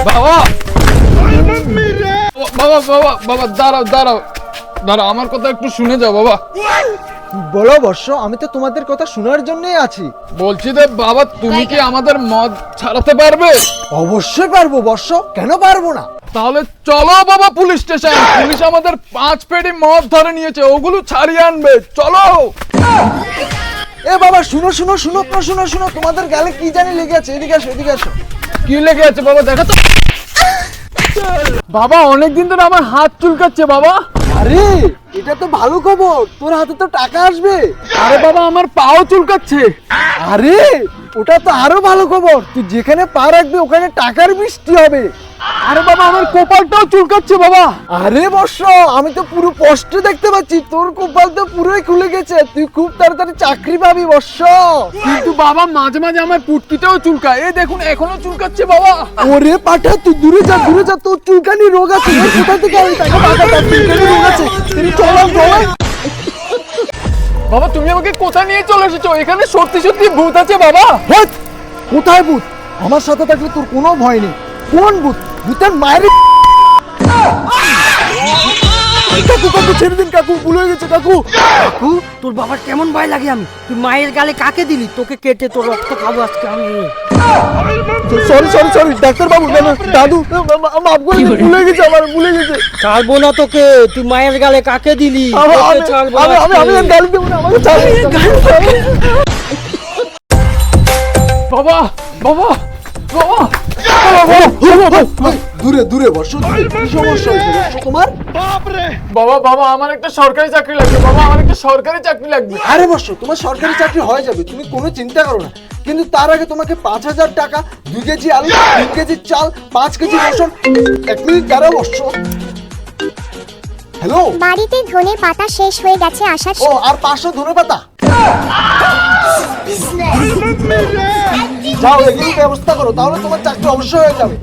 বাবা বাবা বাবা বাবা দাঁড়াও দাঁড়াও দাঁড়াও, আমার কথা একটু শুনে যাও বাবা। বলো বর্ষ, আমি তো তোমাদের কথা শোনার জন্যই আছি। বলছি যে বাবা, তুমি কি আমাদের মদ ছাড়াতে পারবে? অবশ্যই পারবো বর্ষ, কেন পারবো না। তাহলে চলো বাবা পুলিশ স্টেশন। পুলিশ আমাদের 5 পেটি মদ ধরে নিয়েছে, ওগুলো ছাড়িয়ে আনবে, চলো। এ বাবা শুনো শুনো শুনো তো, শুনো শুনো, তোমাদের গালে কি জানি লেগে আছে, এদিকে আসো এদিকে আসো। কি লেগে আছে বাবা, দেখো তো। বাবা অনেকদিন ধরে আমার হাত চুলকাচ্ছে বাবা। আরে এটা তো ভালো খবর, তোর হাতে তো টাকা আসবে। আরে বাবা আমার পাও চুলকাচ্ছে। আরে ওটা তো আরো ভালো খবর, তুই যেখানে পা রাখবি ওখানে টাকার বৃষ্টি হবে। আরে বাবা আমার কপালটাও চুলকাচ্ছে বাবা। আরে বর্ষ, আমি তো পুরো স্পষ্ট দেখতে পাচ্ছি, তোর কপাল তো পুরোই খুলে গেছে, তুই খুব তাড়াতাড়ি চাকরি পাবি বর্ষ। কিন্তু বাবা মাঝে মাঝে আমার পুটকিটাও চুলকায়, এই দেখুন এখনো চুলকাচ্ছে বাবা। ওরে পাঠা, তুই দূরে যা দূরে যা, তোর চুলকানি রোগ আছে। এই কোথা থেকে আমি টাকা পাঠাবো? চুলকানি রোগ আছে, তুই চলো চলো। বাবা তুমি আমাকে কোথায় নিয়ে চলে এসেছো? এখানে সত্যি সত্যি ভূত আছে বাবা। হেৎ, কোথায় ভূত? আমার সাথে থাকলে তোর কোনো ভয় নেই। কোন ভূত? ভূতের মায়ের। কাকু কাকু ছেড়ে দিন কাকু, ভুল হয়ে গেছে কাকু। কাকু, তোর বাবার কেমন ভয় লাগে আমি? তুই মায়ের গালে কাকে দিলি? তোকে কেটে তোর রক্ত খাবো আজকে আমি। সরি সরি সরি ডাক্তার বাবু, না না, দাদু মাফ করে দিন, ভুলে গেছে, আমার ভুলে গেছে। ছাড়বো না তোকে, তুই মায়ের গালে কাকে দিলি? তোকে ছাড়বো আমি আমি আমি আজকে। গালি দেবো না, আমাকে ছাড়। বাবা বাবা বাবা দূরে দূরে বসো, দূরে। কি সমস্যা হয়েছে বর্ষ তোমার? বাবা বাবা আমার একটা সরকারি চাকরি লাগবে বাবা, আমার একটা সরকারি চাকরি লাগবে। আরে বর্ষ, তোমার সরকারি চাকরি হয়ে যাবে, তুমি কোনো চিন্তা করো না। কিন্তু তার আগে তোমাকে 5,000 টাকা, 2 কেজি আলু, 3 কেজি চাল, 5 কেজি রসুন। 1 মিনিট দাঁড়াও বর্ষ। হ্যালো, বাড়িতে ধনে পাতা শেষ হয়ে গেছে, আসার ও আর 500 ধনেপাতা। যাও এগুলো ব্যবস্থা করো, তাহলে তোমার চাকরি অবশ্যই হয়ে যাবে।